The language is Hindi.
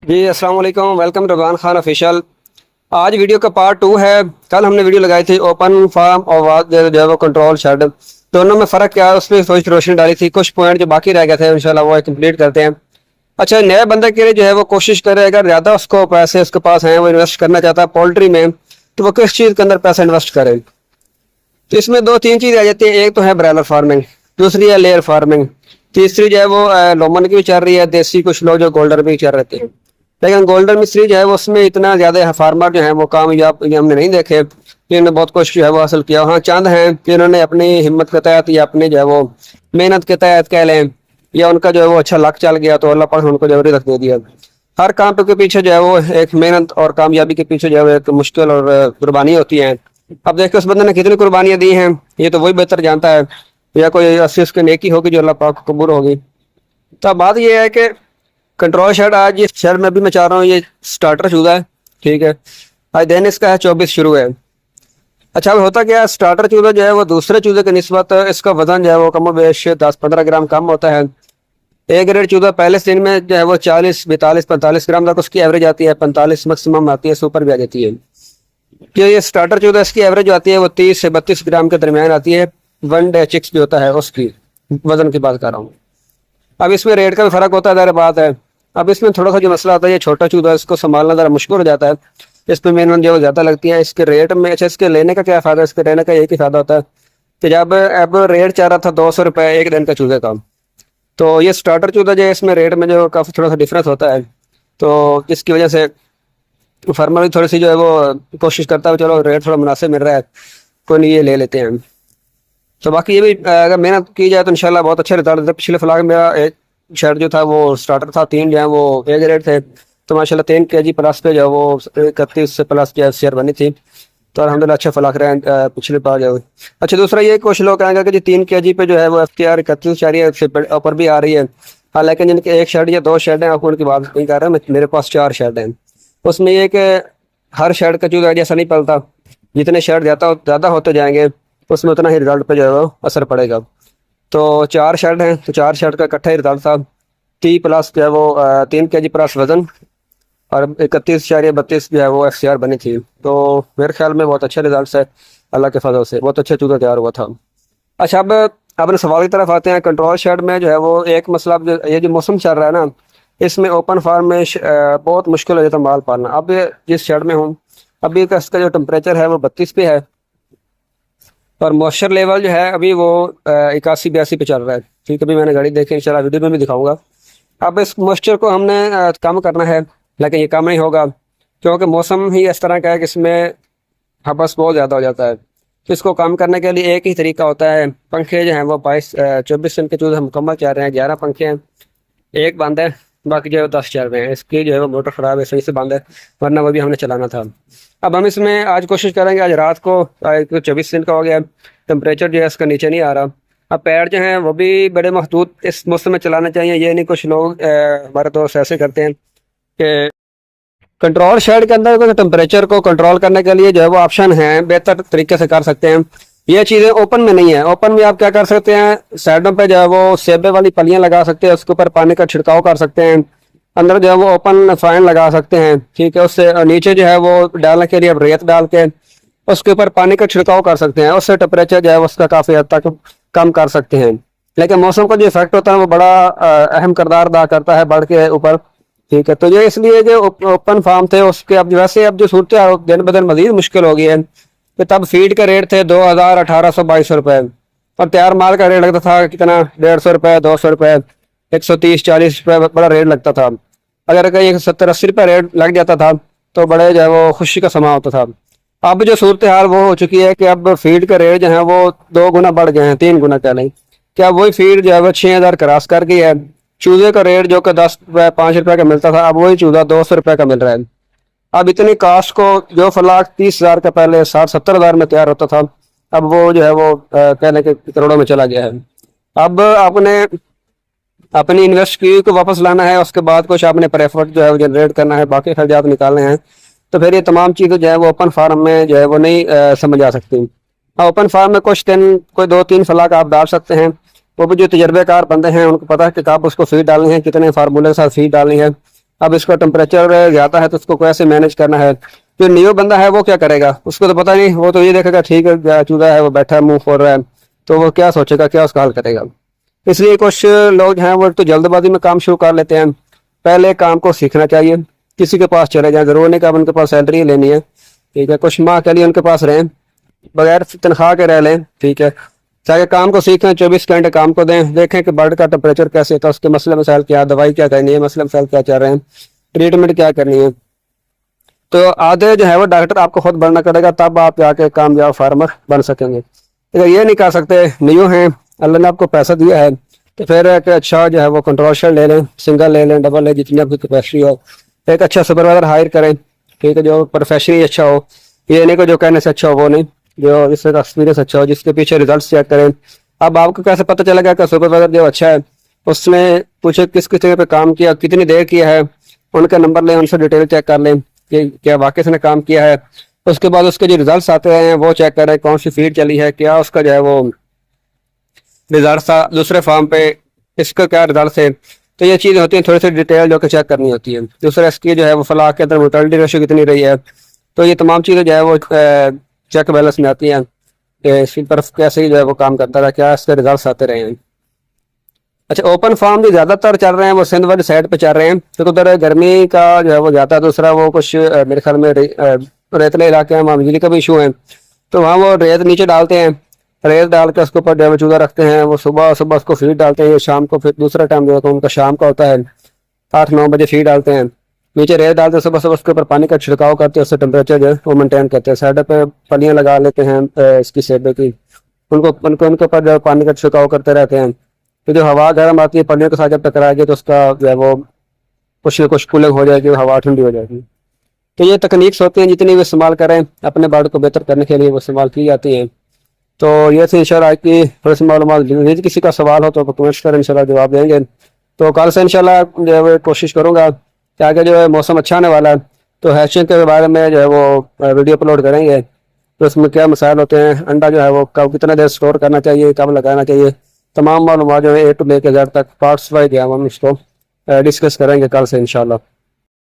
जी अस्सलाम वालेकुम, वेलकम टू रज़वान खान ऑफिशियल। आज वीडियो का पार्ट 2 है। कल हमने वीडियो लगाई थी ओपन फार्म और जो है वो कंट्रोल शेड, दोनों में फ़र्क क्या है उस पर थोड़ी रोशनी डाली थी। कुछ पॉइंट जो बाकी रह गए थे इंशाल्लाह वो कंप्लीट करते हैं। अच्छा, नए बंदे के लिए जो है वो कोशिश करे, अगर ज़्यादा उसको पैसे उसके पास हैं, वो इन्वेस्ट करना चाहता है पोल्ट्री में, तो वो किस चीज़ के अंदर पैसा इन्वेस्ट करे। तो इसमें दो तीन चीज़ आ जाती है। एक तो है ब्रायलर फार्मिंग, दूसरी है लेयर फार्मिंग, तीसरी जो है वो लोमन की भी चल रही है, देसी कुछ लोग जो गोल्डर भी चल रहे थे। लेकिन गोल्डन मिस्त्री जो है वो उसमें इतना ज़्यादा फार्मर जो है वो कामयाब ये हमने नहीं देखे। जिन्होंने बहुत कोशिश जो है वो हासिल किया, हाँ चंद हैं जिन्होंने अपनी हिम्मत के तहत या अपने जो है वो मेहनत के तहत कह लें, या उनका जो है वो अच्छा लक चल गया तो अल्लाह पाक ने उनको जबरी रख दे दिया। हर काम के पीछे जो है वो एक मेहनत और कामयाबी के पीछे जो है वो एक मुश्किल और कुर्बानी होती है। अब देखो उस बंदे ने कितनी कुर्बानियां दी हैं, ये तो वही बेहतर जानता है, या कोई अस्सी उसकी नेकी होगी जो अल्लाह पाक को कबूल होगी। तो बात ये है कि कंट्रोल शेड, आज इस शेड में भी मैं चाह रहा हूँ, ये स्टार्टर चूजा है, ठीक है। आज दिन इसका है 24 शुरू है। अच्छा, अब होता क्या है, स्टार्टर चूजा जो है वो दूसरे चूजे की निस्बत इसका वजन जो है वो कम बेश 10-15 ग्राम कम होता है। ए ग्रेड चूजा पहले दिन में जो है वो 40, 42, 45 ग्राम तक उसकी एवरेज आती है, 45 मैक्सिमम आती है, सुपर भी आ जाती है। जो ये स्टार्टर चूजा इसकी एवरेज आती है वो 30 से 32 ग्राम के दरमियान आती है। वन डे चिक्स जो होता है उसकी वजन की बात कर रहा हूँ। अब इसमें रेट का भी फर्क होता है, ज़ाहिर बात है। अब इसमें थोड़ा सा जो मसला आता है, ये छोटा चूजा है, इसको संभालना ज़रा मुश्किल हो जाता है, इस पर मेहनत जो ज़्यादा लगती है। इसके रेट में, अच्छा इसके लेने का क्या फ़ायदा, इसके लेने का एक ही फ़ायदा होता है कि जब अब रेट चाह रहा था 200 रुपये एक दिन का चूजे का, तो ये स्टार्टर चूजा जो है इसमें रेट में जो काफ़ी थोड़ा सा डिफरेंस होता है। तो इसकी वजह से फार्मर भी थोड़ी सी जो है वो कोशिश करता है चलो रेट थोड़ा मुनासिब मिल रहा है, कोई नहीं ये ले लेते हैं। तो बाकी ये भी अगर मेहनत की जाए तो इंशाल्लाह बहुत अच्छे रिजल्ट देते। पिछले फिलहाल मेरा एक शर्ट जो था वो स्टार्टर था, 3 जो है वो ए ग्रेड थे, तो माशाल्लाह 3 केजी प्लस पे जो है वो 31 से प्लस जो है शेयर बनी थी। तो अलहमदिल्ला अच्छा फलाक रहे हैं पिछले बार जो है। अच्छा, दूसरा ये कुछ लोग कहेंगे कि जी 3 केजी पे जो है वो FTR 31 चाह रही है, उससे ऊपर भी आ रही है। हालांकि जिनके एक शर्ट या 2 शर्ट हैं, आपको उनकी बात नहीं कर रहा मैं, मेरे पास 4 शर्ट हैं। उसमें ये कि हर शर्ट का चूजा जैसा नहीं पलता, जितने शर्ट ज़्यादा होते जाएंगे उसमें उतना ही रिजल्ट पे जो है वो असर पड़ेगा। तो 4 शर्ट हैं, तो 4 शर्ट का इकट्ठा ही रिजल्ट था 30 प्लस जो है वो 3 केजी प्लस वजन, और 31.32 जो है वो FCR बनी थी। तो मेरे ख्याल में बहुत अच्छे रिजल्ट है, अल्लाह के फजल से बहुत अच्छा चूजा तैयार हुआ था। अच्छा, अब अपने सवाल की तरफ आते हैं। कंट्रोल शेड में जो है वो एक मसला, अब ये जो मौसम चल रहा है ना, इसमें ओपन फार्म में बहुत मुश्किल हो जाता है माल पालना। अब जिस शेड में हूँ, अभी इसका जो टेम्परेचर है वो 32 पे है, और मॉइस्चर लेवल जो है अभी वो 81-82 पे चल रहा है, ठीक है। अभी मैंने घड़ी देखी, इंशाल्लाह वीडियो में भी दिखाऊंगा। अब इस मॉइस्चर को हमने कम करना है, लेकिन ये कम नहीं होगा क्योंकि मौसम ही इस तरह का है कि इसमें हबस बहुत ज़्यादा हो जाता है। तो इसको कम करने के लिए एक ही तरीका होता है, पंखे जो हैं वो 24 इंच के चूजे हम मुकम्मल चाह रहे हैं, 11 पंखे हैं, एक बंद है, बाकी जो है 10 चल रहे हैं। इसकी जो है वो मोटर ख़राब है, सही से बंद है, वरना वो भी हमने चलाना था। अब हम इसमें आज कोशिश करेंगे, आज रात को 24 दिन का हो गया, टेम्परेचर जो है इसका नीचे नहीं आ रहा। अब पैर जो हैं वो भी बड़े महदूद इस मौसम में चलाना चाहिए। ये नहीं कुछ लोग हमारे दोस्त ऐसे करते हैं कि कंट्रोल शेड के अंदर टेम्परेचर को कंट्रोल करने के लिए जो है वो ऑप्शन है, बेहतर तरीके से कर सकते हैं। ये चीज़ें ओपन में नहीं है। ओपन में आप क्या कर सकते हैं, साइडों पे जो है वो सेबे वाली पलियां लगा सकते हैं, उसके ऊपर पानी का छिड़काव कर सकते हैं, अंदर जो है वो ओपन फैन लगा सकते हैं, ठीक है। उससे नीचे जो है वो डालने के लिए रेत डाल के उसके ऊपर पानी का छिड़काव कर सकते हैं, उससे टेम्परेचर जो है उसका काफ़ी हद तक कम कर सकते हैं। लेकिन मौसम का जो इफेक्ट होता है वो बड़ा अहम किरदार अदा करता है बढ़ के ऊपर, ठीक है। तो ये इसलिए जो ओपन फार्म थे उसके अब वैसे अब जो सूरत है दिन ब दिन मजीद मुश्किल हो गई है। कि तब फीड का रेट थे 2000, 1800, 2200 रुपये, और तैयार माल का रेट लगता था कितना, 150 रुपये, 200 रुपये, 130, 40 रुपये बड़ा रेट लगता था। अगर कहीं 70-80 रुपये रेट लग जाता था तो बड़े जो है वो खुशी का समा होता था। अब जो सूरत हाल वो हो चुकी है कि अब फीड का रेट जो है वो 2 गुना बढ़ गए हैं, 3 गुना कह लें। क्या वही फीड जो है वो 6000 क्रॉस कर गई है। चूजे का रेट जो कि 10 रुपये, 5 रुपये का मिलता था, अब वही चूजा 200 रुपये का मिल रहा है। अब इतनी कास्ट को जो फलाक 30,000 का पहले 60-70 हज़ार में तैयार होता था, अब वो जो है वो कहने के करोड़ों में चला गया है। अब आपने अपनी इन्वेस्ट की को वापस लाना है, उसके बाद कुछ आपने प्रॉफिट जो है वो जनरेट करना है, बाकी खर्चात निकालने हैं, तो फिर ये तमाम चीज़ें जो है वो ओपन फार्म में जो है वो नहीं समझ आ सकती। ओपन फार्म में कुछ दिन कोई 2-3 फलाक आप डाल सकते हैं, वो भी जो तजर्बेकार बंदे हैं उनको पता है कि कब उसको फीड डालनी है, कितने फार्मूले के साथ फीड डालनी है, अब इसका टेम्परेचर ज़्यादा है तो उसको कैसे मैनेज करना है। जो न्यू बंदा है वो क्या करेगा, उसको तो पता नहीं, वो तो ये देखेगा ठीक है चूजा है वो बैठा है मुंह फोड़ रहा है, तो वो क्या सोचेगा, क्या उसका हल करेगा। इसलिए कुछ लोग जो हैं वो तो जल्दबाजी में काम शुरू कर लेते हैं। पहले काम को सीखना चाहिए, किसी के पास चले जाएं, जरूर नहीं कि अब उनके पास सैलरी लेनी है, ठीक है, कुछ माह के लिए उनके पास रहें, बगैर तनख्वाह के रह लें, ठीक है, चाहे काम को सीखें, 24 घंटे काम को दें, देखें कि बर्ड का टेम्परेचर कैसे होता है, उसके मसले मसाइल क्या, दवाई क्या करनी है, मसले मसाइल क्या चल रहे हैं, ट्रीटमेंट क्या करनी है। तो आधे जो है वो डॉक्टर आपको खुद बनना करेगा, तब आप जाके कामयाब फार्मर बन सकेंगे। अगर ये नहीं कर सकते, न्यू हैं, अल्लाह ने आपको पैसा दिया है, तो फिर एक अच्छा जो है वो कंट्रोल शेड ले लें, सिंगल ले लें, डबल ले, जितनी आपकी कैपेसिटी हो। एक अच्छा सुपरवाइजर हायर करें, ठीक है, जो प्रोफेशनली अच्छा हो, ये नहीं को जो कहने से अच्छा हो वो नहीं, जो जिसका एक्सपीरियंस अच्छा हो, जिसके पीछे रिजल्ट चेक करें। अब आपको कैसे पता चलेगा कि सुपरवाइजर जो अच्छा है उसने पूछे किस किस जगह पे काम किया, कितनी देर किया है, उनका नंबर लें, उनसे डिटेल चेक कर लें कि क्या वाकई उसने काम किया है। उसके बाद उसके जो रिजल्ट्स आते हैं वो चेक करें, कौन सी फीड चली है, क्या उसका जो है वो रिजल्ट था दूसरे फार्म पे, इसका क्या रिजल्ट है। तो ये चीज़ होती है थोड़ी सी डिटेल जो कि चेक करनी होती है। दूसरा इसकी जो है वो फलाह के अंदर मोर्टेलिटी रेशो कितनी रही है, तो ये तमाम चीज़ें जो है वो चेक बैलेंस में आती हैं कि इसकी तरफ कैसे जो है वो काम करता रहा, क्या इसके रिजल्ट आते रहे हैं। अच्छा, ओपन फार्म जो ज़्यादातर चल रहे हैं वो सिंध वाली साइड पे चल रहे हैं, तो उधर गर्मी का जो है वो ज़्यादा, दूसरा वो कुछ मेरे ख्याल में रेतले इलाके हैं, वहाँ बिजली का भी इशू है, तो वहाँ वो रेत नीचे डालते हैं, रेत डाल के उसके ऊपर जो है वो चूजा रखते हैं, वो सुबह सुबह उसको फीड डालते हैं, शाम को फिर दूसरा टाइम जो है उनका शाम का होता है, 8-9 बजे फीड डालते हैं, नीचे रेत डालते हैं, सुबह सुबह उसके ऊपर पानी का छिड़काव करते हैं, उससे टेम्परेचर जो है वो मेंटेन करते हैं। साइड पे पलियाँ लगा लेते हैं इसकी सेबे की, उनको उनको उनके ऊपर जो है पानी का छिड़काव करते रहते हैं, तो जो हवा गर्म आती है पलियों के साथ जब टकराएगी तो उसका जो है वो कुछ ना कुछ कूलिंग हो जाएगी, हवा ठंडी हो जाएगी। तो ये तकनीक्स होती हैं, जितनी भी इस्तेमाल करें अपने बर्ड को बेहतर करने के लिए वो इस्तेमाल की जाती हैं। तो ये थी इंशाल्लाह की थोड़ी सी मालूमात। यदि किसी का सवाल हो तो कमेंट्स करें, इंशाल्लाह जवाब देंगे। तो कल से इंशाल्लाह जो है वो कोशिश करूँगा कि आगे जो है मौसम अच्छा आने वाला है, तो हैचिंग के बारे में जो है वो वीडियो अपलोड करेंगे, तो उसमें क्या मसाइल होते हैं, अंडा जो है वो कब कितना देर स्टोर करना चाहिए, कब लगाना चाहिए, तमाम मालूमात जो है A to Z तक पार्ट्स वाइज हम इसको डिस्कस करेंगे कल से इंशाल्लाह।